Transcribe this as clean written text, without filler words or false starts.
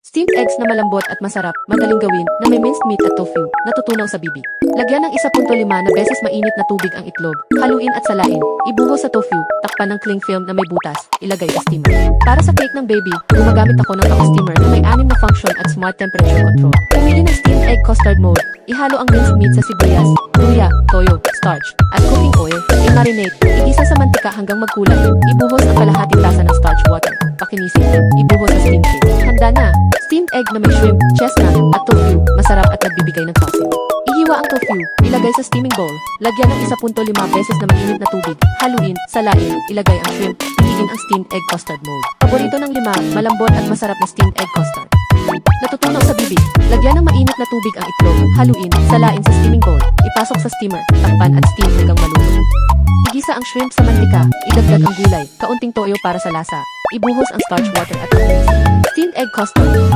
Steamed eggs na malambot at masarap, madaling gawin, na may minced meat at tofu, natutunaw sa bibig. Lagyan ng 1.5 na beses mainit na tubig ang itlog, haluin at salain, ibuhos sa tofu, takpan ng cling film na may butas, ilagay sa steamer. Para sa cake ng baby, gumagamit ako ng steamer na may 6 na function at smart temperature control. Pumili ng steamed egg custard mold, ihalo ang minced meat sa sibuyas, luya, toyo, starch, at cooking oil, i-marinate, igisa sa mantika hanggang magkulay, ibuhos ang kalahating tasa ng starch water, pakinisin, ibuhos sa steamed cake. Handa na! Steamed egg na may shrimp, chestnut, at tofu, masarap at nagbibigay ng calcium. Ihiwa ang tofu, ilagay sa steaming bowl, lagyan ng 1.5 beses na mainit na tubig, haluin, salain, ilagay ang shrimp, piliin ang steamed egg custard mold. Paborito ng lima, malambot at masarap na steamed egg custard. Natutunaw sa bibig, lagyan ng mainit na tubig ang itlog, haluin, salain sa steaming bowl, ipasok sa steamer, takpan at steam hanggang maluto. Igisa ang shrimp sa mantika, idagdag ang gulay, kaunting toyo para sa lasa, ibuhos ang starch water at pakinisin. Steamed egg custard.